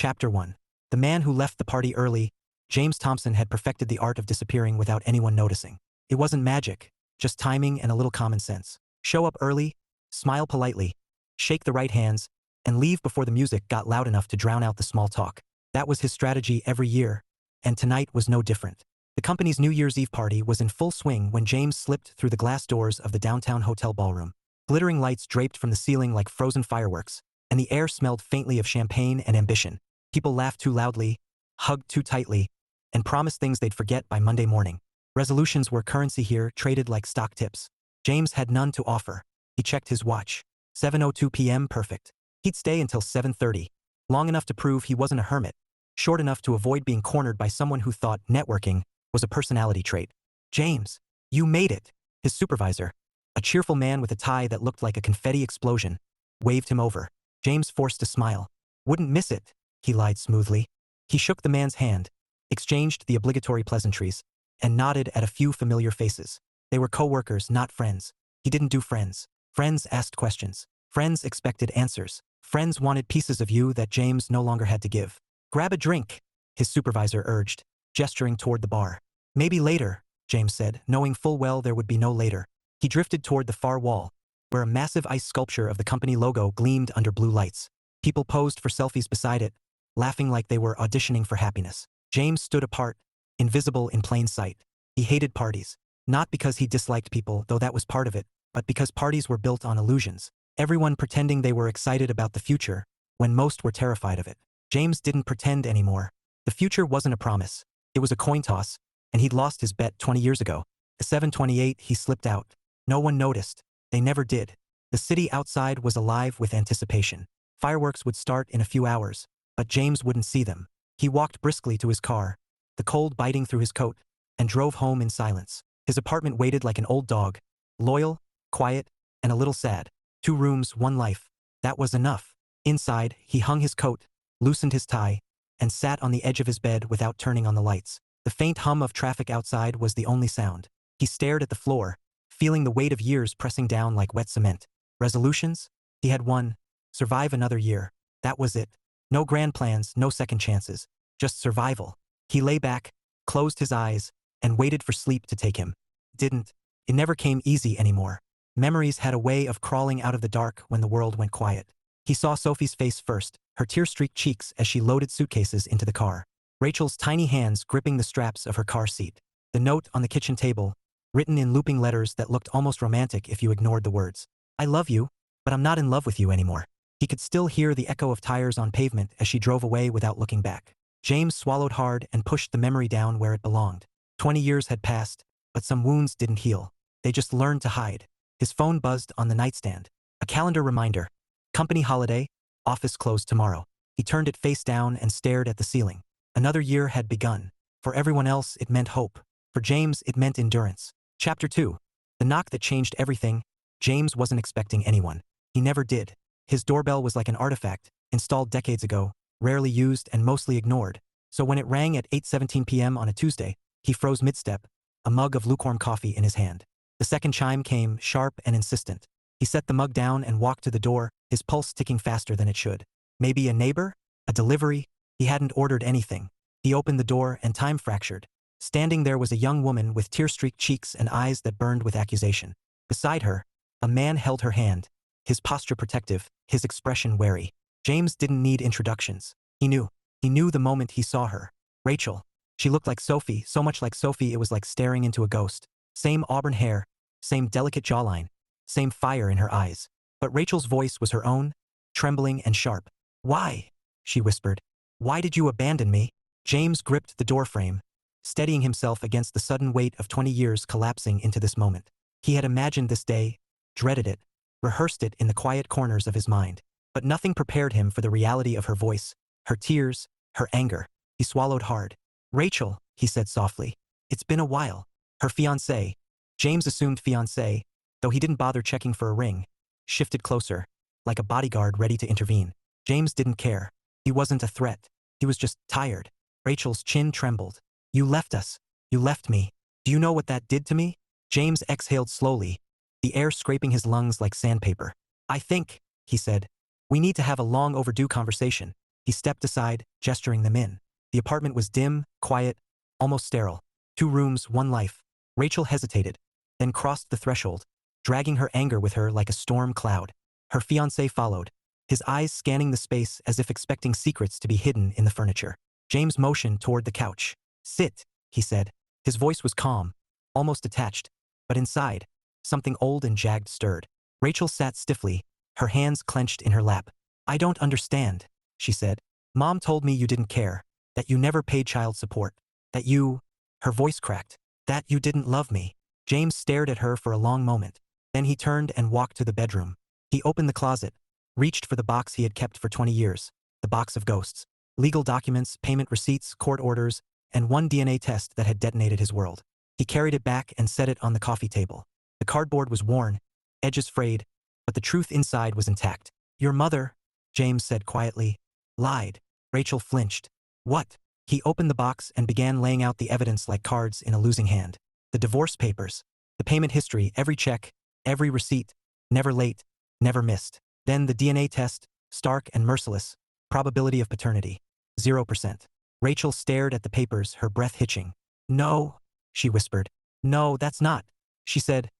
Chapter 1. The man who left the party early. James Thompson had perfected the art of disappearing without anyone noticing. It wasn't magic, just timing and a little common sense. Show up early, smile politely, shake the right hands, and leave before the music got loud enough to drown out the small talk. That was his strategy every year, and tonight was no different. The company's New Year's Eve party was in full swing when James slipped through the glass doors of the downtown hotel ballroom. Glittering lights draped from the ceiling like frozen fireworks, and the air smelled faintly of champagne and ambition. People laughed too loudly, hugged too tightly, and promised things they'd forget by Monday morning. Resolutions were currency here, traded like stock tips. James had none to offer. He checked his watch. 7:02 p.m. perfect. He'd stay until 7:30. Long enough to prove he wasn't a hermit. Short enough to avoid being cornered by someone who thought networking was a personality trait. James, you made it. His supervisor, a cheerful man with a tie that looked like a confetti explosion, waved him over. James forced a smile. Wouldn't miss it, he lied smoothly. He shook the man's hand, exchanged the obligatory pleasantries, and nodded at a few familiar faces. They were co-workers, not friends. He didn't do friends. Friends asked questions. Friends expected answers. Friends wanted pieces of you that James no longer had to give. Grab a drink, his supervisor urged, gesturing toward the bar. Maybe later, James said, knowing full well there would be no later. He drifted toward the far wall, where a massive ice sculpture of the company logo gleamed under blue lights. People posed for selfies beside it, laughing like they were auditioning for happiness. James stood apart, invisible in plain sight. He hated parties. Not because he disliked people, though that was part of it, but because parties were built on illusions. Everyone pretending they were excited about the future, when most were terrified of it. James didn't pretend anymore. The future wasn't a promise. It was a coin toss, and he'd lost his bet 20 years ago. At 7:28, he slipped out. No one noticed. They never did. The city outside was alive with anticipation. Fireworks would start in a few hours, but James wouldn't see them. He walked briskly to his car, the cold biting through his coat, and drove home in silence. His apartment waited like an old dog, loyal, quiet, and a little sad. 2 rooms, 1 life. That was enough. Inside, he hung his coat, loosened his tie, and sat on the edge of his bed without turning on the lights. The faint hum of traffic outside was the only sound. He stared at the floor, feeling the weight of years pressing down like wet cement. Resolutions? He had one. Survive another year. That was it. No grand plans, no second chances. Just survival. He lay back, closed his eyes, and waited for sleep to take him. Didn't. It never came easy anymore. Memories had a way of crawling out of the dark when the world went quiet. He saw Sophie's face first, her tear-streaked cheeks as she loaded suitcases into the car. Rachel's tiny hands gripping the straps of her car seat. The note on the kitchen table, written in looping letters that looked almost romantic if you ignored the words. I love you, but I'm not in love with you anymore. He could still hear the echo of tires on pavement as she drove away without looking back. James swallowed hard and pushed the memory down where it belonged. 20 years had passed, but some wounds didn't heal. They just learned to hide. His phone buzzed on the nightstand. A calendar reminder. Company holiday, office closed tomorrow. He turned it face down and stared at the ceiling. Another year had begun. For everyone else, it meant hope. For James, it meant endurance. Chapter 2. The knock that changed everything. James wasn't expecting anyone. He never did. His doorbell was like an artifact, installed decades ago, rarely used and mostly ignored. So when it rang at 8:17 p.m. on a Tuesday, he froze mid-step, a mug of lukewarm coffee in his hand. The second chime came, sharp and insistent. He set the mug down and walked to the door, his pulse ticking faster than it should. Maybe a neighbor? A delivery? He hadn't ordered anything. He opened the door and time fractured. Standing there was a young woman with tear-streaked cheeks and eyes that burned with accusation. Beside her, a man held her hand, his posture protective, his expression wary. James didn't need introductions. He knew. He knew the moment he saw her. Rachel. She looked like Sophie, so much like Sophie it was like staring into a ghost. Same auburn hair, same delicate jawline, same fire in her eyes. But Rachel's voice was her own, trembling and sharp. Why? She whispered. Why did you abandon me? James gripped the doorframe, steadying himself against the sudden weight of 20 years collapsing into this moment. He had imagined this day, dreaded it, rehearsed it in the quiet corners of his mind. But nothing prepared him for the reality of her voice, her tears, her anger. He swallowed hard. Rachel, he said softly. It's been a while. Her fiancé. James assumed fiancé, though he didn't bother checking for a ring. Shifted closer, like a bodyguard ready to intervene. James didn't care. He wasn't a threat. He was just tired. Rachel's chin trembled. You left us. You left me. Do you know what that did to me? James exhaled slowly, the air scraping his lungs like sandpaper. I think, he said, we need to have a long overdue conversation. He stepped aside, gesturing them in. The apartment was dim, quiet, almost sterile. 2 rooms, 1 life. Rachel hesitated, then crossed the threshold, dragging her anger with her like a storm cloud. Her fiancé followed, his eyes scanning the space as if expecting secrets to be hidden in the furniture. James motioned toward the couch. "Sit," he said. His voice was calm, almost detached, but inside, something old and jagged stirred. Rachel sat stiffly, her hands clenched in her lap. "I don't understand," she said. "Mom told me you didn't care, that you never paid child support, that you—" her voice cracked, "that you didn't love me." James stared at her for a long moment. Then he turned and walked to the bedroom. He opened the closet, reached for the box he had kept for 20 years, the box of ghosts. Legal documents, payment receipts, court orders, and 1 DNA test that had detonated his world. He carried it back and set it on the coffee table. The cardboard was worn, edges frayed, but the truth inside was intact. "Your mother," James said quietly, "lied." Rachel flinched. "What?" He opened the box and began laying out the evidence like cards in a losing hand. The divorce papers, the payment history, every check, every receipt, never late, never missed. Then the DNA test, stark and merciless, probability of paternity, 0%. Rachel stared at the papers, her breath hitching. "No," she whispered. "No, that's not." She said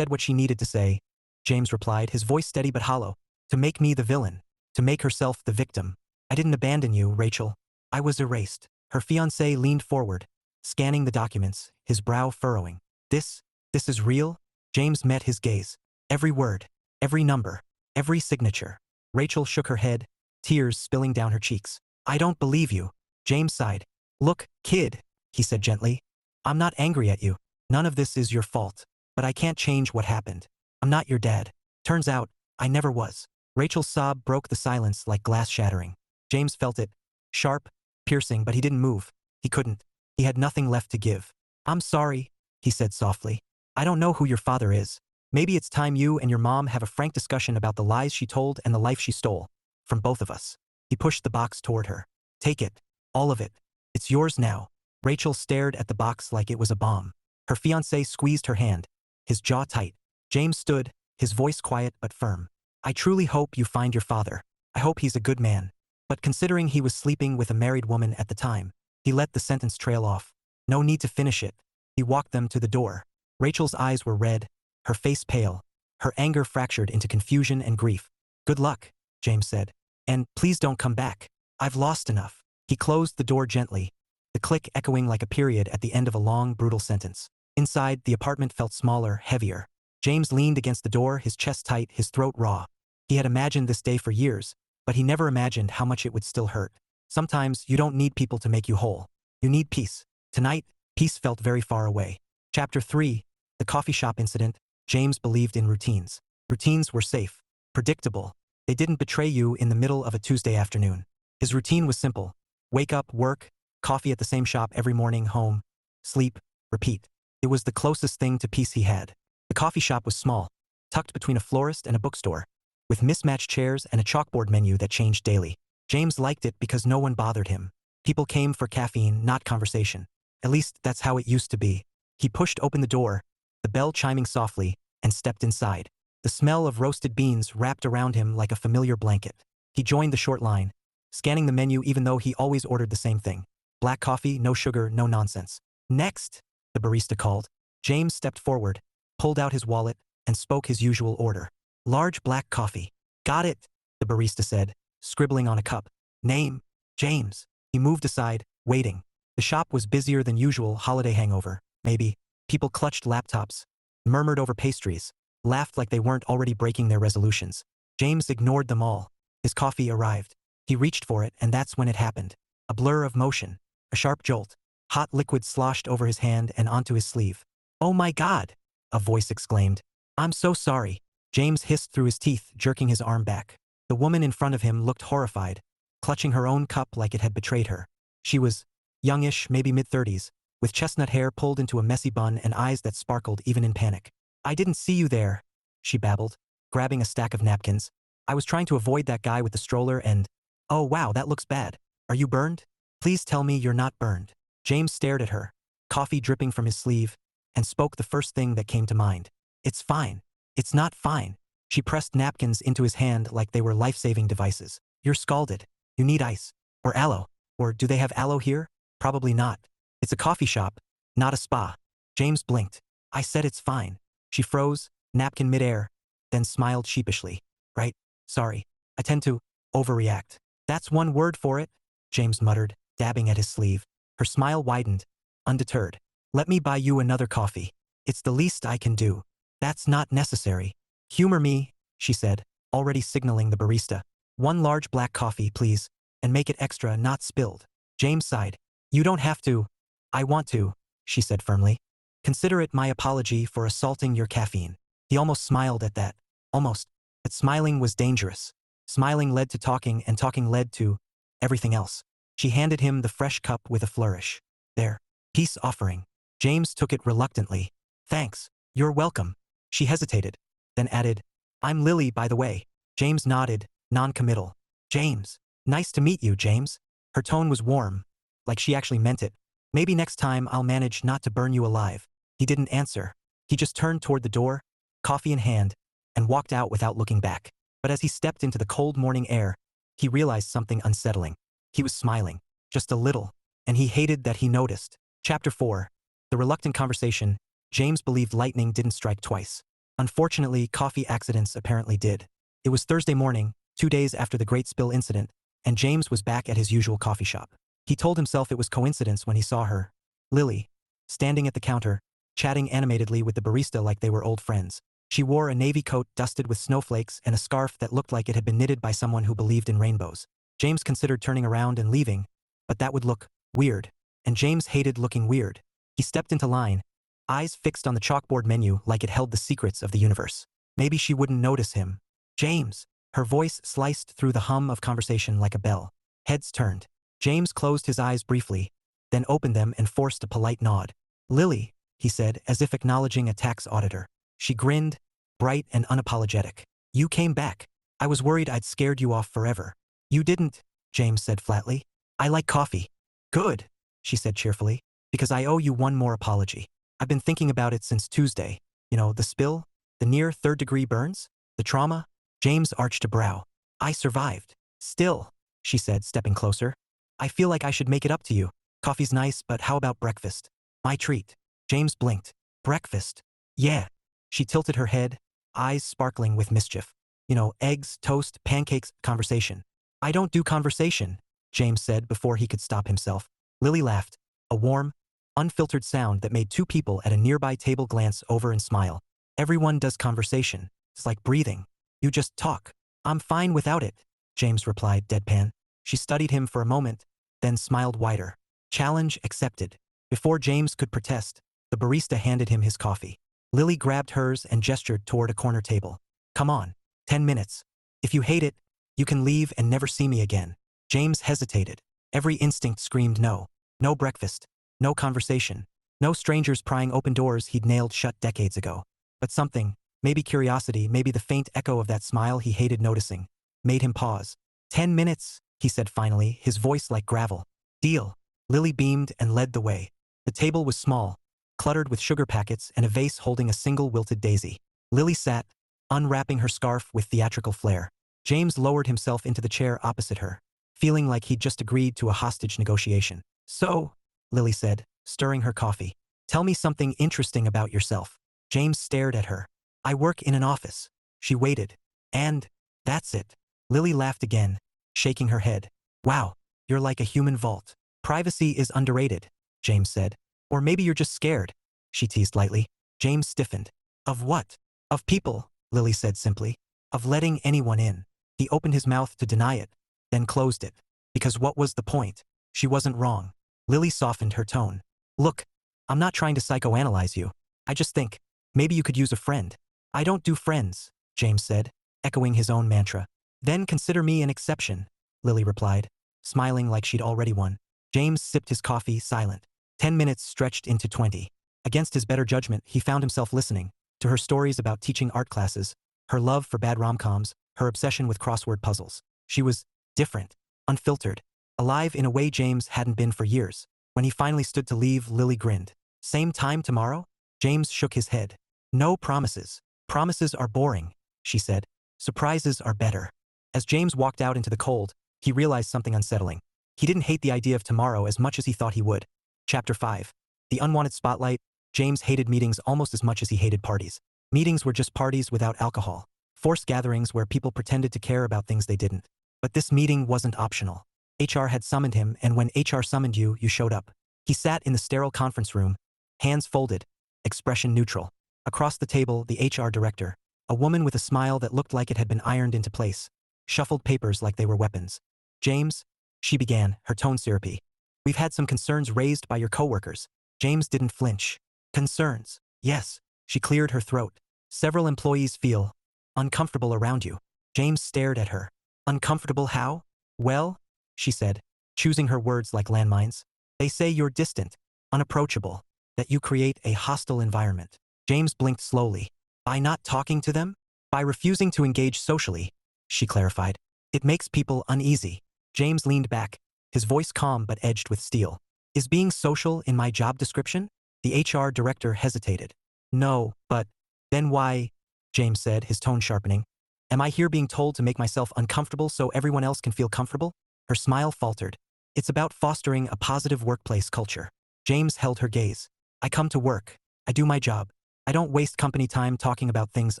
what she needed to say. James replied, his voice steady but hollow. "To make me the villain. To make herself the victim. I didn't abandon you, Rachel. I was erased." Her fiancé leaned forward, scanning the documents, his brow furrowing. This is real?" James met his gaze. Every word, every number, every signature. Rachel shook her head, tears spilling down her cheeks. "I don't believe you." James sighed. "Look, kid," he said gently. "I'm not angry at you. None of this is your fault. But I can't change what happened. I'm not your dad. Turns out, I never was." Rachel's sob broke the silence like glass shattering. James felt it. Sharp, piercing, but he didn't move. He couldn't. He had nothing left to give. "I'm sorry," he said softly. "I don't know who your father is. Maybe it's time you and your mom have a frank discussion about the lies she told and the life she stole. From both of us." He pushed the box toward her. "Take it. All of it. It's yours now." Rachel stared at the box like it was a bomb. Her fiancé squeezed her hand, his jaw tight. James stood, his voice quiet but firm. "I truly hope you find your father. I hope he's a good man." But considering he was sleeping with a married woman at the time, he let the sentence trail off. No need to finish it. He walked them to the door. Rachel's eyes were red, her face pale, her anger fractured into confusion and grief. "Good luck," James said. "And please don't come back. I've lost enough." He closed the door gently, the click echoing like a period at the end of a long, brutal sentence. Inside, the apartment felt smaller, heavier. James leaned against the door, his chest tight, his throat raw. He had imagined this day for years, but he never imagined how much it would still hurt. Sometimes you don't need people to make you whole. You need peace. Tonight, peace felt very far away. Chapter 3, The Coffee Shop Incident. James believed in routines. Routines were safe, predictable. They didn't betray you in the middle of a Tuesday afternoon. His routine was simple. Wake up, work, coffee at the same shop every morning, home, sleep, repeat. It was the closest thing to peace he had. The coffee shop was small, tucked between a florist and a bookstore, with mismatched chairs and a chalkboard menu that changed daily. James liked it because no one bothered him. People came for caffeine, not conversation. At least that's how it used to be. He pushed open the door, the bell chiming softly, and stepped inside. The smell of roasted beans wrapped around him like a familiar blanket. He joined the short line, scanning the menu even though he always ordered the same thing. Black coffee, no sugar, no nonsense. "Next," the barista called. James stepped forward, pulled out his wallet, and spoke his usual order. "Large black coffee." "Got it," the barista said, scribbling on a cup. "Name, James." He moved aside, waiting. The shop was busier than usual, holiday hangover, maybe. People clutched laptops, murmured over pastries, laughed like they weren't already breaking their resolutions. James ignored them all. His coffee arrived. He reached for it, and that's when it happened. A blur of motion, a sharp jolt. Hot liquid sloshed over his hand and onto his sleeve. "Oh my God!" a voice exclaimed. "I'm so sorry." James hissed through his teeth, jerking his arm back. The woman in front of him looked horrified, clutching her own cup like it had betrayed her. She was youngish, maybe mid-30s, with chestnut hair pulled into a messy bun and eyes that sparkled even in panic. "I didn't see you there," she babbled, grabbing a stack of napkins. "I was trying to avoid that guy with the stroller and— Oh wow, that looks bad. Are you burned? Please tell me you're not burned." James stared at her, coffee dripping from his sleeve, and spoke the first thing that came to mind. "It's fine. It's not fine." She pressed napkins into his hand like they were life-saving devices. "You're scalded." You need ice. Or aloe. Or do they have aloe here? Probably not. It's a coffee shop, not a spa. James blinked. I said it's fine. She froze, napkin midair, then smiled sheepishly. Right? Sorry. I tend to overreact. That's one word for it, James muttered, dabbing at his sleeve. Her smile widened, undeterred. Let me buy you another coffee. It's the least I can do. That's not necessary. Humor me, she said, already signaling the barista. One large black coffee, please, and make it extra, not spilled. James sighed. You don't have to. I want to, she said firmly. Consider it my apology for assaulting your caffeine. He almost smiled at that. Almost. But smiling was dangerous. Smiling led to talking, and talking led to everything else. She handed him the fresh cup with a flourish. There. Peace offering. James took it reluctantly. Thanks. You're welcome. She hesitated, then added, I'm Lily, by the way. James nodded, non-committal. James. Nice to meet you, James. Her tone was warm, like she actually meant it. Maybe next time I'll manage not to burn you alive. He didn't answer. He just turned toward the door, coffee in hand, and walked out without looking back. But as he stepped into the cold morning air, he realized something unsettling. He was smiling, just a little, and he hated that he noticed. Chapter 4. The reluctant conversation. James believed lightning didn't strike twice. Unfortunately, coffee accidents apparently did. It was Thursday morning, 2 days after the Great Spill incident, and James was back at his usual coffee shop. He told himself it was coincidence when he saw her, Lily, standing at the counter, chatting animatedly with the barista like they were old friends. She wore a navy coat dusted with snowflakes and a scarf that looked like it had been knitted by someone who believed in rainbows. James considered turning around and leaving, but that would look weird, and James hated looking weird. He stepped into line, eyes fixed on the chalkboard menu like it held the secrets of the universe. Maybe she wouldn't notice him. James. Her voice sliced through the hum of conversation like a bell. Heads turned. James closed his eyes briefly, then opened them and forced a polite nod. Lily, he said, as if acknowledging a tax auditor. She grinned, bright and unapologetic. You came back. I was worried I'd scared you off forever. You didn't, James said flatly. I like coffee. Good, she said cheerfully, because I owe you one more apology. I've been thinking about it since Tuesday. You know, the spill, the near third-degree burns, the trauma. James arched a brow. I survived. Still, she said, stepping closer. I feel like I should make it up to you. Coffee's nice, but how about breakfast? My treat. James blinked. Breakfast? Yeah. She tilted her head, eyes sparkling with mischief. You know, eggs, toast, pancakes, conversation. I don't do conversation, James said before he could stop himself. Lily laughed, a warm, unfiltered sound that made two people at a nearby table glance over and smile. Everyone does conversation. It's like breathing. You just talk. I'm fine without it, James replied deadpan. She studied him for a moment, then smiled wider. Challenge accepted. Before James could protest, the barista handed him his coffee. Lily grabbed hers and gestured toward a corner table. Come on, 10 minutes. If you hate it, you can leave and never see me again. James hesitated. Every instinct screamed no. No breakfast. No conversation. No strangers prying open doors he'd nailed shut decades ago. But something, maybe curiosity, maybe the faint echo of that smile he hated noticing, made him pause. 10 minutes, he said finally, his voice like gravel. Deal. Lily beamed and led the way. The table was small, cluttered with sugar packets and a vase holding a single wilted daisy. Lily sat, unwrapping her scarf with theatrical flair. James lowered himself into the chair opposite her, feeling like he'd just agreed to a hostage negotiation. So, Lily said, stirring her coffee. Tell me something interesting about yourself. James stared at her. I work in an office. She waited. And, that's it. Lily laughed again, shaking her head. Wow, you're like a human vault. Privacy is underrated, James said. Or maybe you're just scared, she teased lightly. James stiffened. Of what? Of people, Lily said simply. Of letting anyone in. He opened his mouth to deny it, then closed it. Because what was the point? She wasn't wrong. Lily softened her tone. Look, I'm not trying to psychoanalyze you. I just think, maybe you could use a friend. I don't do friends, James said, echoing his own mantra. Then consider me an exception, Lily replied, smiling like she'd already won. James sipped his coffee, silent. 10 minutes stretched into 20. Against his better judgment, he found himself listening to her stories about teaching art classes, her love for bad rom-coms, her obsession with crossword puzzles. She was different, unfiltered, alive in a way James hadn't been for years. When he finally stood to leave, Lily grinned. Same time tomorrow? James shook his head. No promises. Promises are boring, she said. Surprises are better. As James walked out into the cold, he realized something unsettling. He didn't hate the idea of tomorrow as much as he thought he would. Chapter 5. The unwanted spotlight. James hated meetings almost as much as he hated parties. Meetings were just parties without alcohol. Forced gatherings where people pretended to care about things they didn't. But this meeting wasn't optional. HR had summoned him, and when HR summoned you, you showed up. He sat in the sterile conference room, hands folded, expression neutral. Across the table, the HR director, a woman with a smile that looked like it had been ironed into place, shuffled papers like they were weapons. James, she began, her tone syrupy. We've had some concerns raised by your coworkers. James didn't flinch. Concerns? Yes. She cleared her throat. Several employees feel uncomfortable around you. James stared at her. Uncomfortable how? Well, she said, choosing her words like landmines. They say you're distant, unapproachable, that you create a hostile environment. James blinked slowly. By not talking to them? By refusing to engage socially, she clarified. It makes people uneasy. James leaned back, his voice calm but edged with steel. Is being social in my job description? The HR director hesitated. No, but then why? James said, his tone sharpening. Am I here being told to make myself uncomfortable so everyone else can feel comfortable? Her smile faltered. It's about fostering a positive workplace culture. James held her gaze. I come to work. I do my job. I don't waste company time talking about things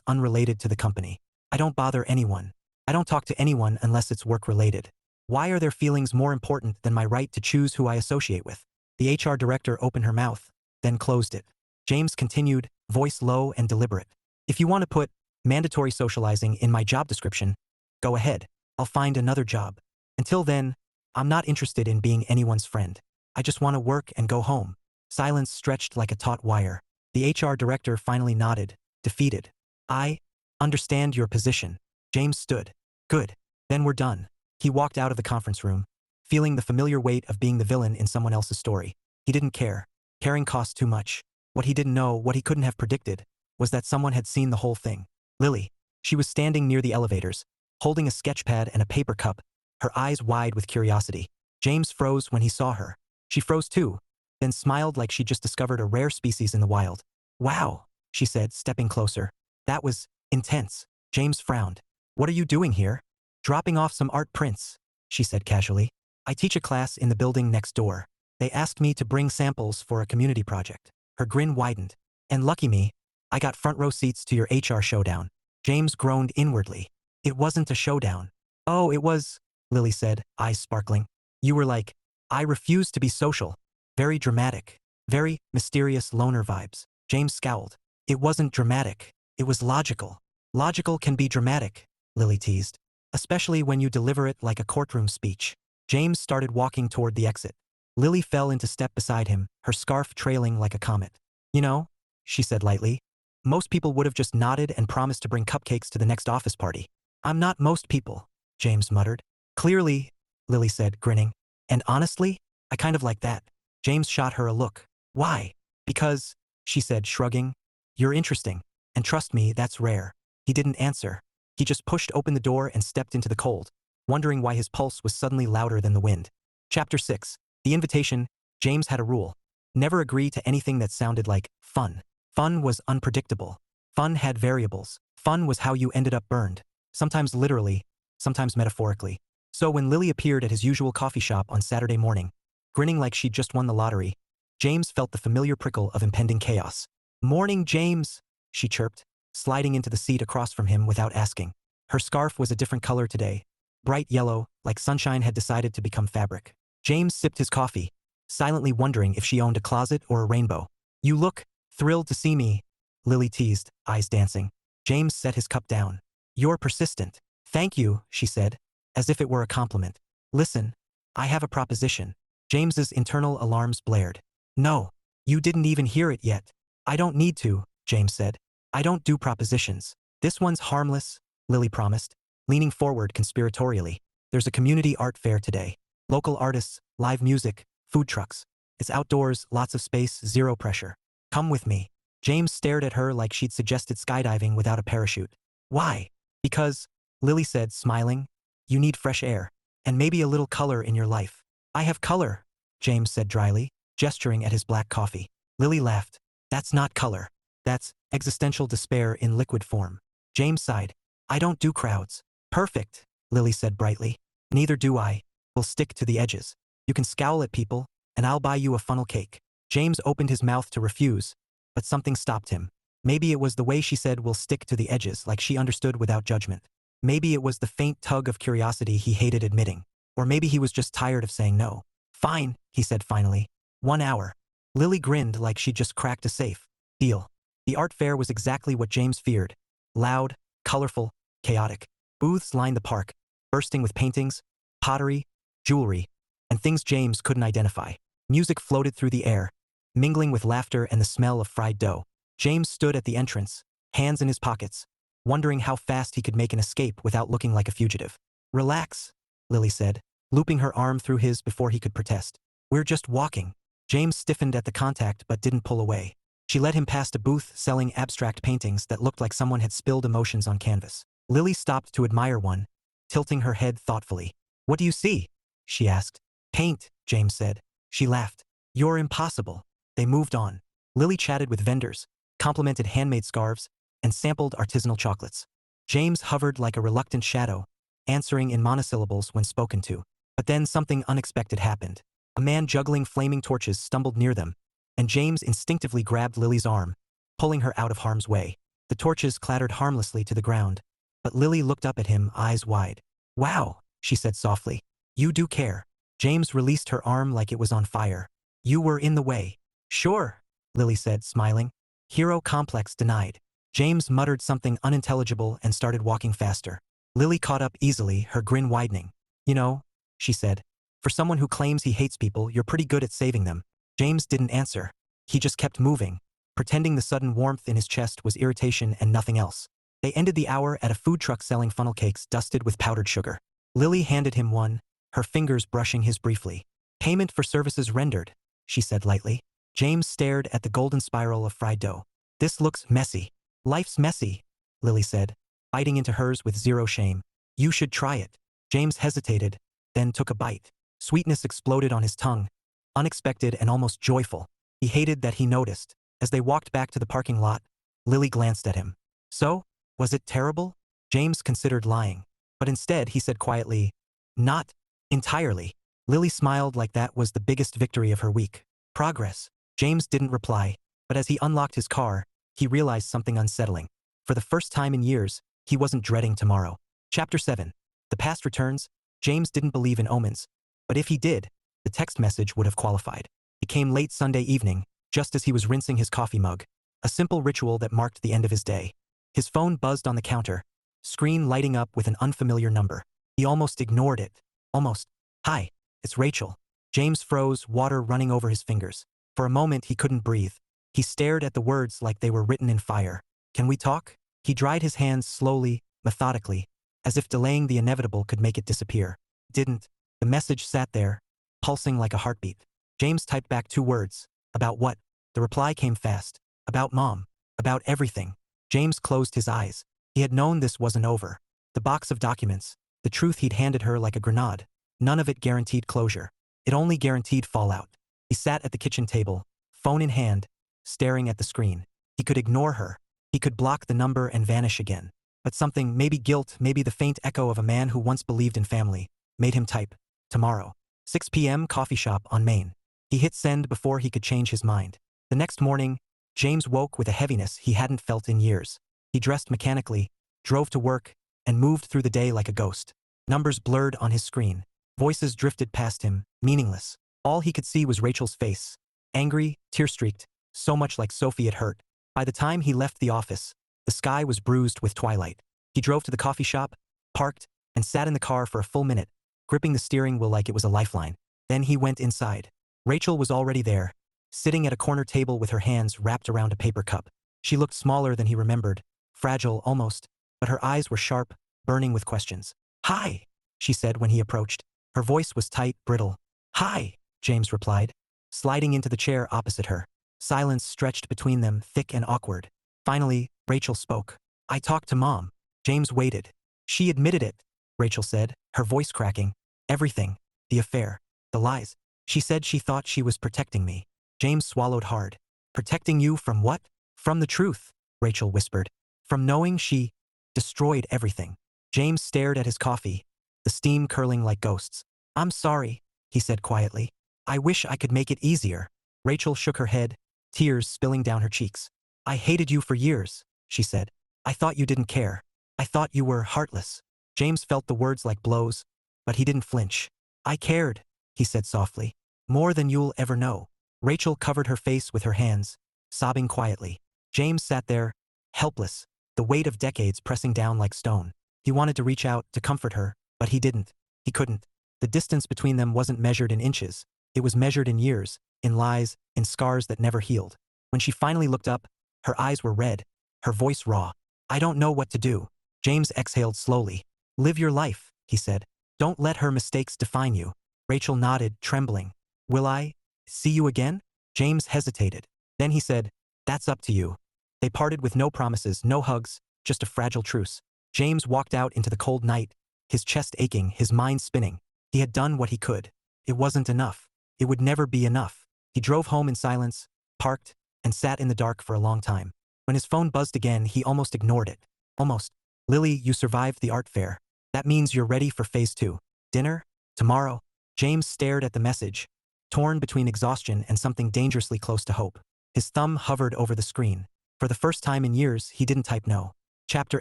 unrelated to the company. I don't bother anyone. I don't talk to anyone unless it's work-related. Why are their feelings more important than my right to choose who I associate with? The HR director opened her mouth, then closed it. James continued, voice low and deliberate. If you want to put mandatory socializing in my job description, go ahead. I'll find another job. Until then, I'm not interested in being anyone's friend. I just want to work and go home. Silence stretched like a taut wire. The HR director finally nodded, defeated. I understand your position. James stood. Good. Then we're done. He walked out of the conference room, feeling the familiar weight of being the villain in someone else's story. He didn't care. Caring cost too much. What he didn't know, what he couldn't have predicted, was that someone had seen the whole thing. Lily. She was standing near the elevators, holding a sketchpad and a paper cup, her eyes wide with curiosity. James froze when he saw her. She froze too, then smiled like she'd just discovered a rare species in the wild. Wow, she said, stepping closer. That was intense. James frowned. What are you doing here? Dropping off some art prints, she said casually. I teach a class in the building next door. They asked me to bring samples for a community project. Her grin widened. And lucky me, I got front row seats to your HR showdown. James groaned inwardly. It wasn't a showdown. Oh, it was, Lily said, eyes sparkling. You were like, I refuse to be social. Very dramatic. Very mysterious loner vibes. James scowled. It wasn't dramatic. It was logical. Logical can be dramatic, Lily teased. Especially when you deliver it like a courtroom speech. James started walking toward the exit. Lily fell into step beside him, her scarf trailing like a comet. You know, she said lightly, most people would have just nodded and promised to bring cupcakes to the next office party. I'm not most people, James muttered. Clearly, Lily said, grinning. And honestly, I kind of like that. James shot her a look. Why? Because, she said, shrugging, you're interesting. And trust me, that's rare. He didn't answer. He just pushed open the door and stepped into the cold, wondering why his pulse was suddenly louder than the wind. Chapter 6. The invitation. James had a rule. Never agree to anything that sounded like fun. Fun was unpredictable. Fun had variables. Fun was how you ended up burned. Sometimes literally, sometimes metaphorically. So when Lily appeared at his usual coffee shop on Saturday morning, grinning like she'd just won the lottery, James felt the familiar prickle of impending chaos. Morning, James, she chirped, sliding into the seat across from him without asking. Her scarf was a different color today, bright yellow, like sunshine had decided to become fabric. James sipped his coffee, silently wondering if she owned a closet or a rainbow. You look thrilled to see me, Lily teased, eyes dancing. James set his cup down. You're persistent. Thank you, she said, as if it were a compliment. Listen, I have a proposition. James's internal alarms blared. No, you didn't even hear it yet. I don't need to, James said. I don't do propositions. This one's harmless, Lily promised, leaning forward conspiratorially. There's a community art fair today. Local artists, live music, food trucks. It's outdoors, lots of space, zero pressure. Come with me. James stared at her like she'd suggested skydiving without a parachute. Why? Because, Lily said, smiling, you need fresh air. And maybe a little color in your life. I have color, James said dryly, gesturing at his black coffee. Lily laughed. That's not color. That's existential despair in liquid form. James sighed. I don't do crowds. Perfect, Lily said brightly. Neither do I. We'll stick to the edges. You can scowl at people, and I'll buy you a funnel cake. James opened his mouth to refuse, but something stopped him. Maybe it was the way she said we'll stick to the edges, like she understood without judgment. Maybe it was the faint tug of curiosity he hated admitting. Or maybe he was just tired of saying no. Fine, he said finally. 1 hour. Lily grinned like she'd just cracked a safe. Deal. The art fair was exactly what James feared. Loud, colorful, chaotic. Booths lined the park, bursting with paintings, pottery, jewelry, and things James couldn't identify. Music floated through the air, mingling with laughter and the smell of fried dough. James stood at the entrance, hands in his pockets, wondering how fast he could make an escape without looking like a fugitive. Relax, Lily said, looping her arm through his before he could protest. We're just walking. James stiffened at the contact but didn't pull away. She led him past a booth selling abstract paintings that looked like someone had spilled emotions on canvas. Lily stopped to admire one, tilting her head thoughtfully. What do you see? She asked. Paint, James said. She laughed. You're impossible. They moved on. Lily chatted with vendors, complimented handmade scarves, and sampled artisanal chocolates. James hovered like a reluctant shadow, answering in monosyllables when spoken to. But then something unexpected happened. A man juggling flaming torches stumbled near them, and James instinctively grabbed Lily's arm, pulling her out of harm's way. The torches clattered harmlessly to the ground, but Lily looked up at him, eyes wide. Wow, she said softly. You do care. James released her arm like it was on fire. You were in the way. Sure, Lily said, smiling. Hero complex denied. James muttered something unintelligible and started walking faster. Lily caught up easily, her grin widening. You know, she said, for someone who claims he hates people, you're pretty good at saving them. James didn't answer. He just kept moving, pretending the sudden warmth in his chest was irritation and nothing else. They ended the hour at a food truck selling funnel cakes dusted with powdered sugar. Lily handed him one, her fingers brushing his briefly. Payment for services rendered, she said lightly. James stared at the golden spiral of fried dough. This looks messy. Life's messy, Lily said, biting into hers with zero shame. You should try it. James hesitated, then took a bite. Sweetness exploded on his tongue, unexpected and almost joyful. He hated that he noticed. As they walked back to the parking lot, Lily glanced at him. So, was it terrible? James considered lying. But instead he said quietly, not entirely. Lily smiled like that was the biggest victory of her week. Progress. James didn't reply, but as he unlocked his car, he realized something unsettling. For the first time in years, he wasn't dreading tomorrow. Chapter 7. The past returns. James didn't believe in omens, but if he did, the text message would have qualified. It came late Sunday evening, just as he was rinsing his coffee mug, a simple ritual that marked the end of his day. His phone buzzed on the counter, screen lighting up with an unfamiliar number. He almost ignored it. Almost. Hi, it's Rachel. James froze, water running over his fingers. For a moment he couldn't breathe. He stared at the words like they were written in fire. Can we talk? He dried his hands slowly, methodically, as if delaying the inevitable could make it disappear. Didn't. The message sat there, pulsing like a heartbeat. James typed back 2 words. About what? The reply came fast. About Mom. About everything. James closed his eyes. He had known this wasn't over. The box of documents, the truth he'd handed her like a grenade. None of it guaranteed closure. It only guaranteed fallout. He sat at the kitchen table, phone in hand, staring at the screen. He could ignore her. He could block the number and vanish again. But something, maybe guilt, maybe the faint echo of a man who once believed in family, made him type. Tomorrow. 6 p.m. coffee shop on Main. He hit send before he could change his mind. The next morning, James woke with a heaviness he hadn't felt in years. He dressed mechanically, drove to work, and moved through the day like a ghost. Numbers blurred on his screen. Voices drifted past him, meaningless. All he could see was Rachel's face. Angry, tear-streaked, so much like Sophie it hurt. By the time he left the office, the sky was bruised with twilight. He drove to the coffee shop, parked, and sat in the car for a full minute, gripping the steering wheel like it was a lifeline. Then he went inside. Rachel was already there, sitting at a corner table with her hands wrapped around a paper cup. She looked smaller than he remembered, fragile almost, but her eyes were sharp, burning with questions. Hi, she said when he approached. Her voice was tight, brittle. Hi, James replied, sliding into the chair opposite her. Silence stretched between them, thick and awkward. Finally, Rachel spoke. I talked to Mom. James waited. She admitted it, Rachel said, her voice cracking. Everything. The affair. The lies. She said she thought she was protecting me. James swallowed hard. Protecting you from what? From the truth, Rachel whispered. From knowing she destroyed everything. James stared at his coffee, the steam curling like ghosts. "I'm sorry," he said quietly. "I wish I could make it easier." Rachel shook her head, tears spilling down her cheeks. "I hated you for years," she said. "I thought you didn't care. I thought you were heartless." James felt the words like blows, but he didn't flinch. "I cared," he said softly. "More than you'll ever know." Rachel covered her face with her hands, sobbing quietly. James sat there, helpless, the weight of decades pressing down like stone. He wanted to reach out, to comfort her, but he didn't. He couldn't. The distance between them wasn't measured in inches. It was measured in years, in lies, in scars that never healed. When she finally looked up, her eyes were red, her voice raw. "I don't know what to do." James exhaled slowly. "Live your life," he said. "Don't let her mistakes define you." Rachel nodded, trembling. "Will I see you again?" James hesitated. Then he said, "That's up to you." They parted with no promises, no hugs, just a fragile truce. James walked out into the cold night, his chest aching, his mind spinning. He had done what he could. It wasn't enough. It would never be enough. He drove home in silence, parked, and sat in the dark for a long time. When his phone buzzed again, he almost ignored it. Almost. "Lily, you survived the art fair. That means you're ready for phase 2. Dinner? Tomorrow?" James stared at the message, torn between exhaustion and something dangerously close to hope. His thumb hovered over the screen. For the first time in years, he didn't type no. Chapter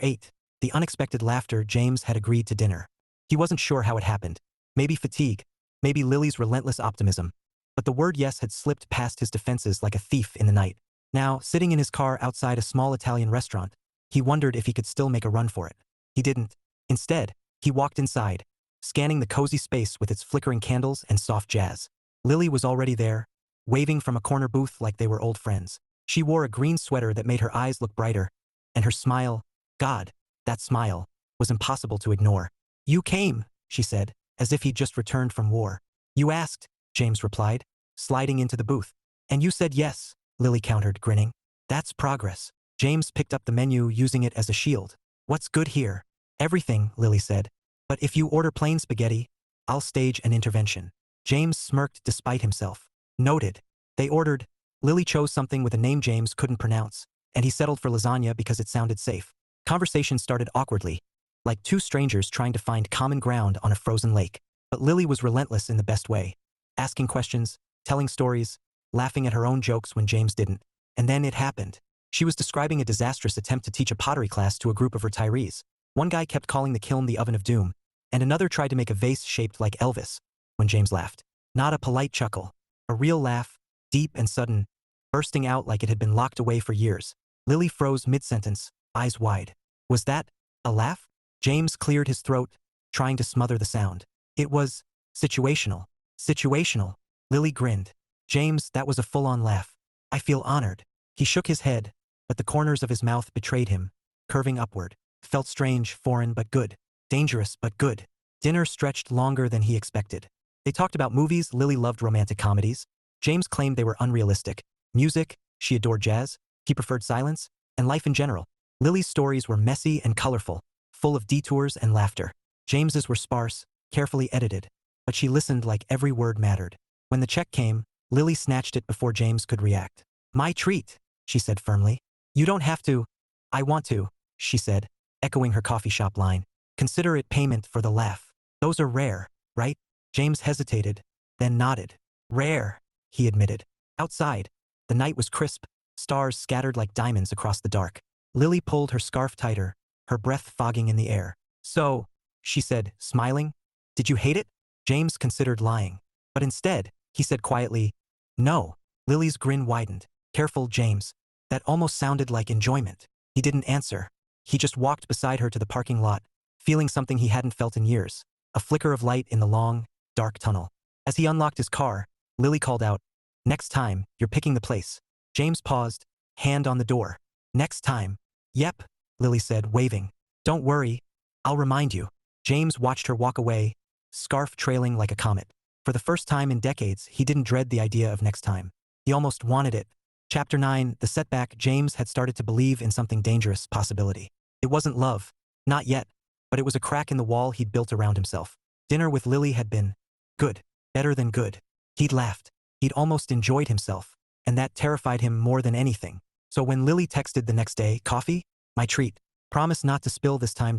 8. The unexpected laughter. James had agreed to dinner. He wasn't sure how it happened. Maybe fatigue. Maybe Lily's relentless optimism. But the word yes had slipped past his defenses like a thief in the night. Now, sitting in his car outside a small Italian restaurant, he wondered if he could still make a run for it. He didn't. Instead, he walked inside, scanning the cozy space with its flickering candles and soft jazz. Lily was already there, waving from a corner booth like they were old friends. She wore a green sweater that made her eyes look brighter, and her smile, God, that smile, was impossible to ignore. "You came," she said, as if he'd just returned from war. "You asked," James replied, sliding into the booth. "And you said yes," Lily countered, grinning. "That's progress." James picked up the menu, using it as a shield. "What's good here?" "Everything," Lily said. "But if you order plain spaghetti, I'll stage an intervention." James smirked despite himself. "Noted." They ordered. Lily chose something with a name James couldn't pronounce, and he settled for lasagna because it sounded safe. Conversation started awkwardly, like two strangers trying to find common ground on a frozen lake. But Lily was relentless in the best way, asking questions, telling stories, laughing at her own jokes when James didn't. And then it happened. She was describing a disastrous attempt to teach a pottery class to a group of retirees. One guy kept calling the kiln the oven of doom, and another tried to make a vase shaped like Elvis, when James laughed. Not a polite chuckle. A real laugh, deep and sudden, bursting out like it had been locked away for years. Lily froze mid-sentence, eyes wide. Was that a laugh? James cleared his throat, trying to smother the sound. "It was situational." "Situational." Lily grinned. "James, that was a full-on laugh. I feel honored." He shook his head, but the corners of his mouth betrayed him, curving upward. Felt strange, foreign but good. Dangerous but good. Dinner stretched longer than he expected. They talked about movies. Lily loved romantic comedies. James claimed they were unrealistic. Music, she adored jazz. He preferred silence, and life in general. Lily's stories were messy and colorful, full of detours and laughter. James's were sparse, carefully edited, but she listened like every word mattered. When the check came, Lily snatched it before James could react. "My treat," she said firmly. "You don't have to." "I want to," she said, echoing her coffee shop line. "Consider it payment for the laugh. Those are rare, right?" James hesitated, then nodded. "Rare," he admitted. Outside, the night was crisp, stars scattered like diamonds across the dark. Lily pulled her scarf tighter, her breath fogging in the air. "So," she said, smiling, "did you hate it?" James considered lying. But instead, he said quietly, "No." Lily's grin widened. "Careful, James. That almost sounded like enjoyment." He didn't answer. He just walked beside her to the parking lot, feeling something he hadn't felt in years. A flicker of light in the long, dark tunnel. As he unlocked his car, Lily called out, "Next time, you're picking the place." James paused, hand on the door. "Next time." "Yep," Lily said, waving. "Don't worry. I'll remind you." James watched her walk away, scarf trailing like a comet. For the first time in decades, he didn't dread the idea of next time. He almost wanted it. Chapter 9, The Setback. James had started to believe in something dangerous, possibility. It wasn't love. Not yet. But it was a crack in the wall he'd built around himself. Dinner with Lily had been good. Better than good. He'd laughed. He'd almost enjoyed himself. And that terrified him more than anything. So when Lily texted the next day, "Coffee? My treat. Promise not to spill this time."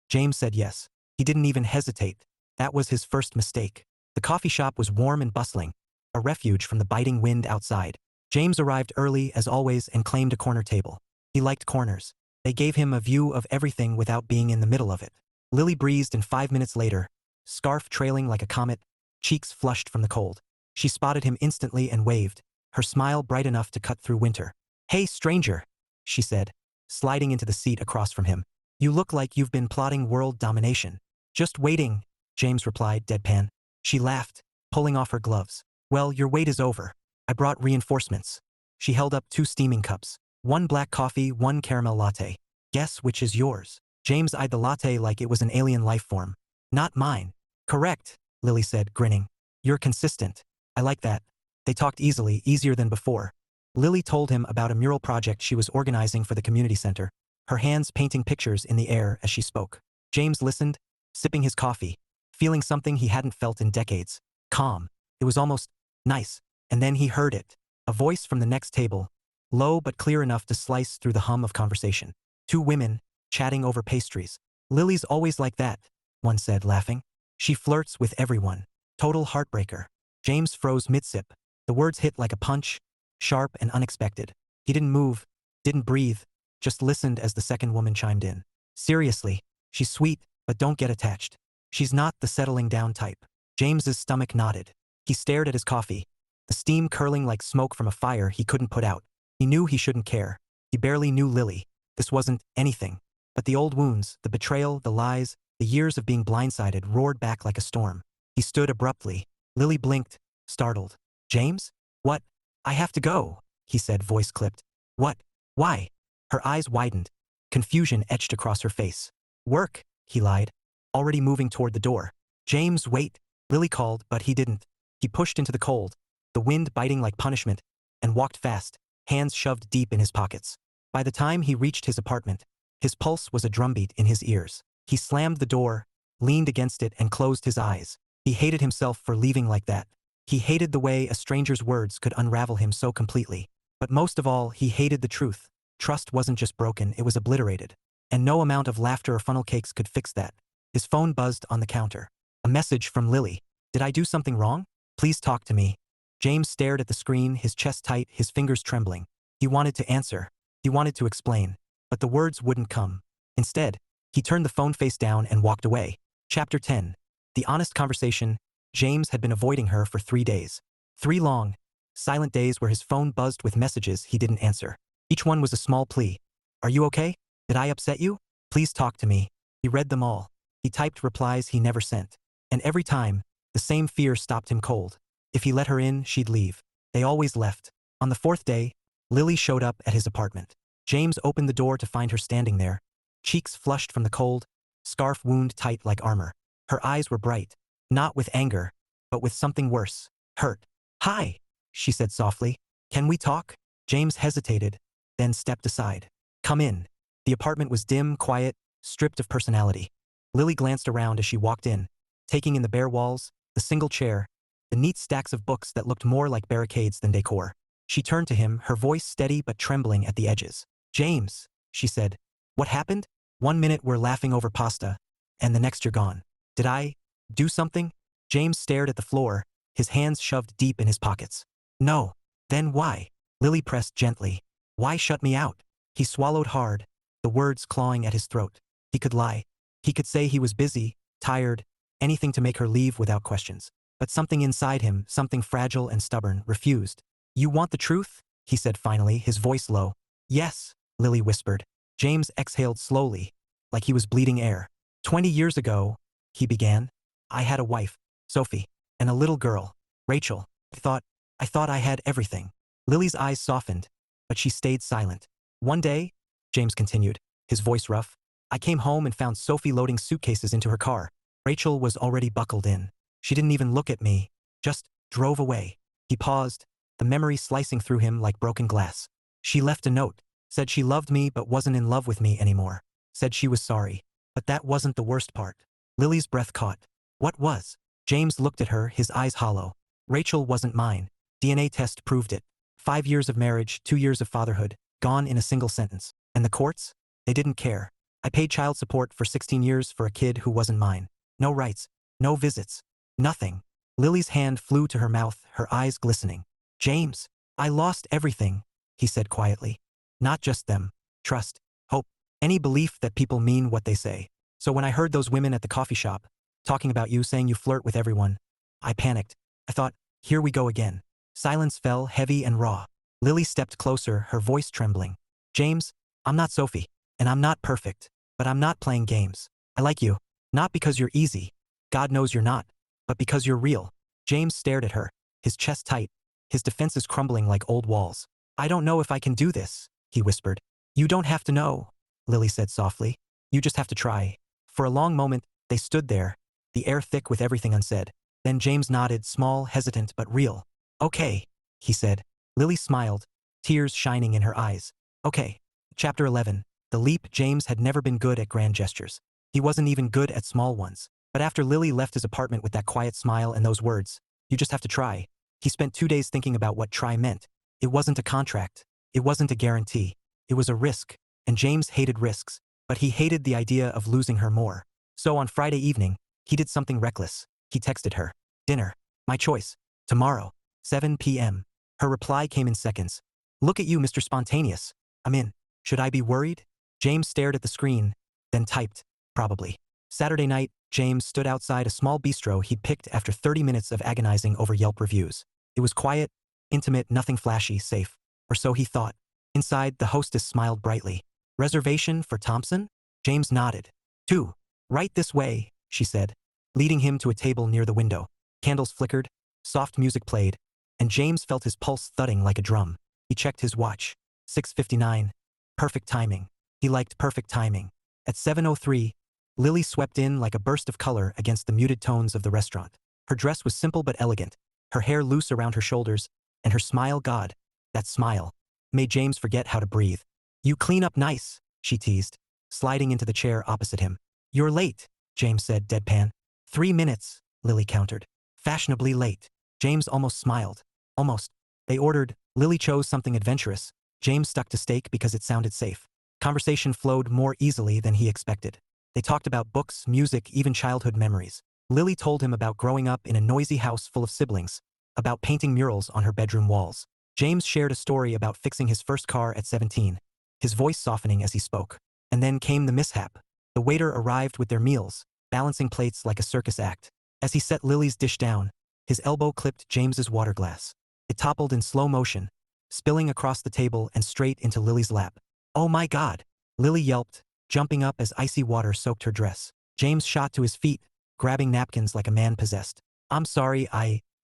James said yes. He didn't even hesitate. That was his first mistake. The coffee shop was warm and bustling, a refuge from the biting wind outside. James arrived early, as always, and claimed a corner table. He liked corners. They gave him a view of everything without being in the middle of it. Lily breezed in 5 minutes later, scarf trailing like a comet, cheeks flushed from the cold. She spotted him instantly and waved, her smile bright enough to cut through winter. "Hey, stranger," she said, sliding into the seat across from him. "You look like you've been plotting world domination." "Just waiting," James replied, deadpan. She laughed, pulling off her gloves. "Well, your wait is over. I brought reinforcements." She held up 2 steaming cups. 1 black coffee, 1 caramel latte. "Guess which is yours?" James eyed the latte like it was an alien life form. "Not mine." "Correct," Lily said, grinning. "You're consistent. I like that." They talked easily, easier than before. Lily told him about a mural project she was organizing for the community center, her hands painting pictures in the air as she spoke. James listened, sipping his coffee, feeling something he hadn't felt in decades. Calm. It was almost nice. And then he heard it. A voice from the next table, low but clear enough to slice through the hum of conversation. 2 women, chatting over pastries. "Lily's always like that," one said, laughing. "She flirts with everyone. Total heartbreaker." James froze mid-sip. The words hit like a punch, sharp and unexpected. He didn't move, didn't breathe, just listened as the second woman chimed in. "Seriously, she's sweet, but don't get attached. She's not the settling down type." James's stomach nodded. He stared at his coffee, the steam curling like smoke from a fire he couldn't put out. He knew he shouldn't care. He barely knew Lily. This wasn't anything. But the old wounds, the betrayal, the lies, the years of being blindsided roared back like a storm. He stood abruptly. Lily blinked, startled. "James? What? I have to go," he said, voice clipped. "What? Why?" Her eyes widened. Confusion etched across her face. "Work," he lied, already moving toward the door. "James, wait," Lily called, but he didn't. He pushed into the cold, the wind biting like punishment, and walked fast, hands shoved deep in his pockets. By the time he reached his apartment, his pulse was a drumbeat in his ears. He slammed the door, leaned against it, and closed his eyes. He hated himself for leaving like that. He hated the way a stranger's words could unravel him so completely. But most of all, he hated the truth. Trust wasn't just broken, it was obliterated. And no amount of laughter or funnel cakes could fix that. His phone buzzed on the counter. A message from Lily. "Did I do something wrong? Please talk to me." James stared at the screen, his chest tight, his fingers trembling. He wanted to answer. He wanted to explain. But the words wouldn't come. Instead, he turned the phone face down and walked away. Chapter 10. The honest conversation. James had been avoiding her for 3 days. 3 long, silent days where his phone buzzed with messages he didn't answer. Each one was a small plea. "Are you okay? Did I upset you? Please talk to me." He read them all. He typed replies he never sent. And every time, the same fear stopped him cold. If he let her in, she'd leave. They always left. On the 4th day, Lily showed up at his apartment. James opened the door to find her standing there, cheeks flushed from the cold, scarf wound tight like armor. Her eyes were bright, not with anger, but with something worse, hurt. "Hi," she said softly. "Can we talk?" James hesitated, then stepped aside. "Come in." The apartment was dim, quiet, stripped of personality. Lily glanced around as she walked in, taking in the bare walls, the single chair, the neat stacks of books that looked more like barricades than decor. She turned to him, her voice steady but trembling at the edges. "James," she said, "what happened? 1 minute we're laughing over pasta, and the next you're gone. Did I do something?" James stared at the floor, his hands shoved deep in his pockets. "No." "Then why?" Lily pressed gently. "Why shut me out?" He swallowed hard, the words clawing at his throat. He could lie. He could say he was busy, tired, anything to make her leave without questions. But something inside him, something fragile and stubborn, refused. "You want the truth?" he said finally, his voice low. "Yes," Lily whispered. James exhaled slowly, like he was bleeding air. 20 years ago, he began, "I had a wife, Sophie, and a little girl, Rachel. I thought I had everything." Lily's eyes softened, but she stayed silent. "One day," James continued, his voice rough, "I came home and found Sophie loading suitcases into her car. Rachel was already buckled in. She didn't even look at me, just drove away." He paused, the memory slicing through him like broken glass. "She left a note, said she loved me but wasn't in love with me anymore. Said she was sorry. But that wasn't the worst part." Lily's breath caught. "What was?" James looked at her, his eyes hollow. "Rachel wasn't mine. DNA test proved it. 5 years of marriage, 2 years of fatherhood, gone in a single sentence. And the courts? They didn't care. I paid child support for 16 years for a kid who wasn't mine. No rights. No visits. Nothing. Lily's hand flew to her mouth, her eyes glistening. James, I lost everything, he said quietly. Not just them. Trust. Hope. Any belief that people mean what they say. So when I heard those women at the coffee shop, talking about you, saying you flirt with everyone, I panicked. I thought, here we go again. Silence fell, heavy and raw. Lily stepped closer, her voice trembling. James, I'm not Sophie, and I'm not perfect, but I'm not playing games. I like you. Not because you're easy. God knows you're not. But because you're real. James stared at her, his chest tight, his defenses crumbling like old walls. I don't know if I can do this, he whispered. You don't have to know, Lily said softly. You just have to try. For a long moment, they stood there, the air thick with everything unsaid. Then James nodded, small, hesitant, but real. Okay, he said. Lily smiled, tears shining in her eyes. Okay. Chapter 11. The leap. James had never been good at grand gestures. He wasn't even good at small ones. But after Lily left his apartment with that quiet smile and those words, you just have to try, he spent 2 days thinking about what try meant. It wasn't a contract. It wasn't a guarantee. It was a risk. And James hated risks, but he hated the idea of losing her more. So on Friday evening, he did something reckless. He texted her. Dinner. My choice. Tomorrow. 7 p.m. Her reply came in seconds. Look at you, Mr. Spontaneous. I'm in. Should I be worried? James stared at the screen, then typed. Probably. Saturday night, James stood outside a small bistro he'd picked after 30 minutes of agonizing over Yelp reviews. It was quiet, intimate, nothing flashy, safe. Or so he thought. Inside, the hostess smiled brightly. Reservation for Thompson? James nodded. 2. Right this way, she said, leading him to a table near the window. Candles flickered, soft music played, and James felt his pulse thudding like a drum. He checked his watch. 6:59. Perfect timing. He liked perfect timing. At 7:03, Lily swept in like a burst of color against the muted tones of the restaurant. Her dress was simple but elegant, her hair loose around her shoulders, and her smile, God, that smile, made James forget how to breathe. You clean up nice, she teased, sliding into the chair opposite him. You're late, James said deadpan. 3 minutes, Lily countered. Fashionably late. James almost smiled. Almost. They ordered. Lily chose something adventurous. James stuck to steak because it sounded safe. Conversation flowed more easily than he expected. They talked about books, music, even childhood memories. Lily told him about growing up in a noisy house full of siblings, about painting murals on her bedroom walls. James shared a story about fixing his first car at 17, his voice softening as he spoke. And then came the mishap. The waiter arrived with their meals, balancing plates like a circus act. As he set Lily's dish down, his elbow clipped James's water glass. It toppled in slow motion, spilling across the table and straight into Lily's lap. Oh my God! Lily yelped, jumping up as icy water soaked her dress. James shot to his feet, grabbing napkins like a man possessed. I'm sorry,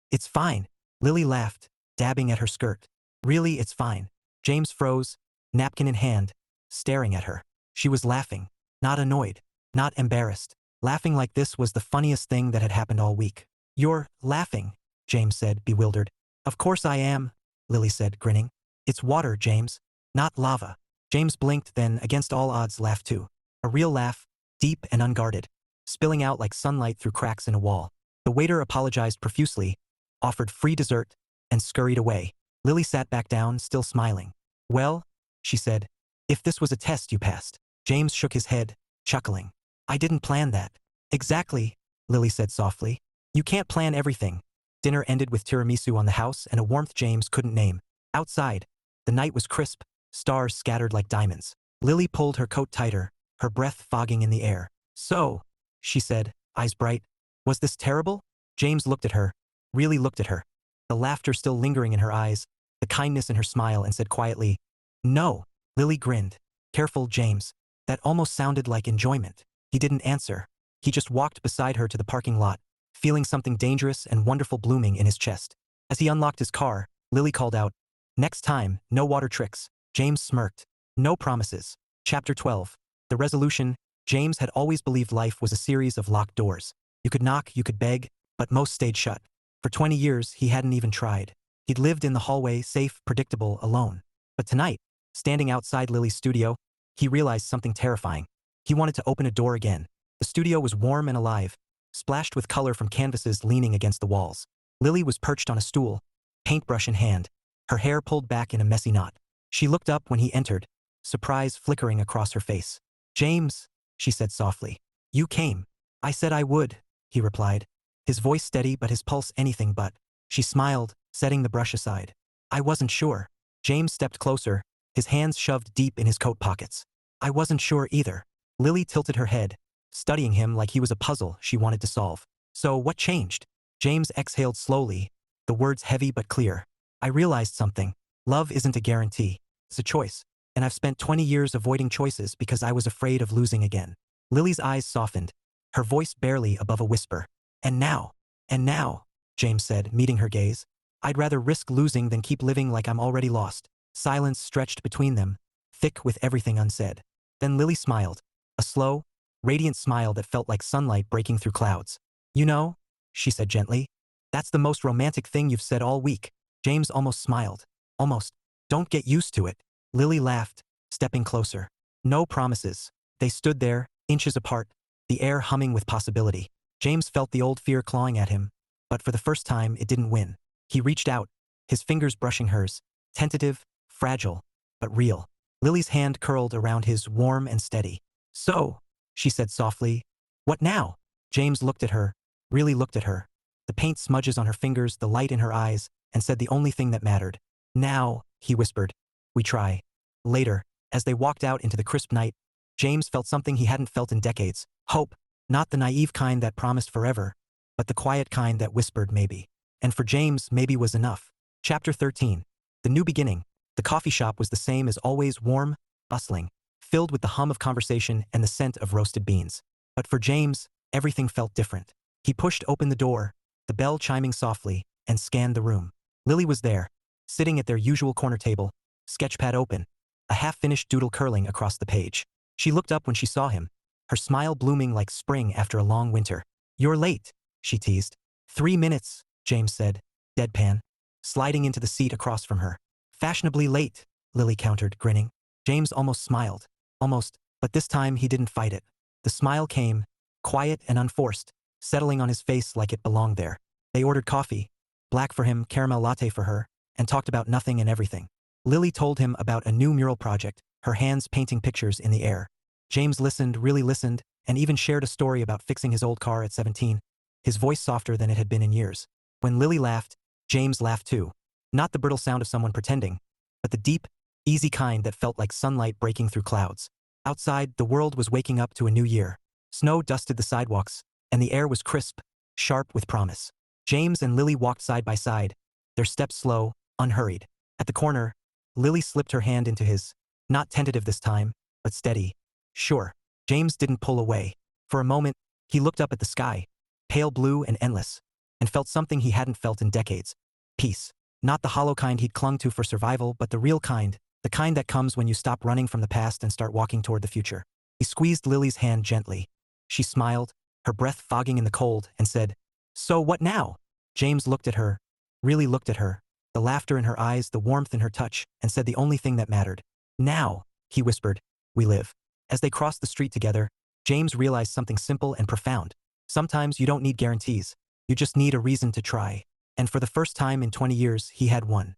It's fine. Lily laughed, dabbing at her skirt. Really, it's fine. James froze, napkin in hand, staring at her. She was laughing, not annoyed, not embarrassed. Laughing like this was the funniest thing that had happened all week. You're laughing, James said, bewildered. Of course I am, Lily said, grinning. It's water, James, not lava. James blinked, then, against all odds, laughed too. A real laugh, deep and unguarded, spilling out like sunlight through cracks in a wall. The waiter apologized profusely, offered free dessert, and scurried away. Lily sat back down, still smiling. Well, she said, if this was a test, you passed. James shook his head, chuckling. I didn't plan that. Exactly, Lily said softly. You can't plan everything. Dinner ended with tiramisu on the house and a warmth James couldn't name. Outside, the night was crisp, stars scattered like diamonds. Lily pulled her coat tighter, her breath fogging in the air. So, she said, eyes bright, was this terrible? James looked at her, really looked at her, the laughter still lingering in her eyes, the kindness in her smile, and said quietly, no. Lily grinned. Careful, James. That almost sounded like enjoyment. He didn't answer. He just walked beside her to the parking lot, feeling something dangerous and wonderful blooming in his chest. As he unlocked his car, Lily called out, next time, no water tricks. James smirked. No promises. Chapter 12. The resolution. James had always believed life was a series of locked doors. You could knock, you could beg, but most stayed shut. For 20 years, he hadn't even tried. He'd lived in the hallway, safe, predictable, alone. But tonight, standing outside Lily's studio, he realized something terrifying. He wanted to open a door again. The studio was warm and alive, splashed with color from canvases leaning against the walls. Lily was perched on a stool, paintbrush in hand, her hair pulled back in a messy knot. She looked up when he entered, surprise flickering across her face. James, she said softly. You came. I said I would, he replied. His voice steady but his pulse anything but. She smiled, setting the brush aside. I wasn't sure. James stepped closer, his hands shoved deep in his coat pockets. I wasn't sure either. Lily tilted her head, studying him like he was a puzzle she wanted to solve. So what changed? James exhaled slowly, the words heavy but clear. I realized something. Love isn't a guarantee. It's a choice. And I've spent 20 years avoiding choices because I was afraid of losing again. Lily's eyes softened, her voice barely above a whisper. And now, James said, meeting her gaze. I'd rather risk losing than keep living like I'm already lost. Silence stretched between them, thick with everything unsaid. Then Lily smiled, a slow, radiant smile that felt like sunlight breaking through clouds. You know, she said gently, that's the most romantic thing you've said all week. James almost smiled. Almost. Don't get used to it. Lily laughed, stepping closer. No promises. They stood there, inches apart, the air humming with possibility. James felt the old fear clawing at him, but for the first time it didn't win. He reached out, his fingers brushing hers, tentative, fragile, but real. Lily's hand curled around his, warm and steady. So, she said softly, what now? James looked at her, really looked at her, the paint smudges on her fingers, the light in her eyes, and said the only thing that mattered. Now, he whispered, we try. Later, as they walked out into the crisp night, James felt something he hadn't felt in decades. Hope, not the naive kind that promised forever, but the quiet kind that whispered maybe. And for James, maybe was enough. Chapter 13. The new beginning. The coffee shop was the same as always, warm, bustling, filled with the hum of conversation and the scent of roasted beans. But for James, everything felt different. He pushed open the door, the bell chiming softly, and scanned the room. Lily was there, sitting at their usual corner table, sketchpad open, a half-finished doodle curling across the page. She looked up when she saw him, her smile blooming like spring after a long winter. You're late, she teased. 3 minutes, James said, deadpan, sliding into the seat across from her. Fashionably late, Lily countered, grinning. James almost smiled. Almost, but this time he didn't fight it. The smile came, quiet and unforced, settling on his face like it belonged there. They ordered coffee, black for him, caramel latte for her, and talked about nothing and everything. Lily told him about a new mural project, her hands painting pictures in the air. James listened, really listened, and even shared a story about fixing his old car at 17, his voice softer than it had been in years. When Lily laughed, James laughed too. Not the brittle sound of someone pretending, but the deep, easy kind that felt like sunlight breaking through clouds. Outside, the world was waking up to a new year. Snow dusted the sidewalks, and the air was crisp, sharp with promise. James and Lily walked side by side, their steps slow, unhurried. At the corner, Lily slipped her hand into his, not tentative this time, but steady. Sure. James didn't pull away. For a moment, he looked up at the sky, pale blue and endless, and felt something he hadn't felt in decades. Peace. Not the hollow kind he'd clung to for survival, but the real kind, the kind that comes when you stop running from the past and start walking toward the future. He squeezed Lily's hand gently. She smiled, her breath fogging in the cold, and said, So what now? James looked at her, really looked at her, the laughter in her eyes, the warmth in her touch, and said the only thing that mattered. Now, he whispered, we live. As they crossed the street together, James realized something simple and profound. Sometimes you don't need guarantees. You just need a reason to try. And for the first time in 20 years, he had one.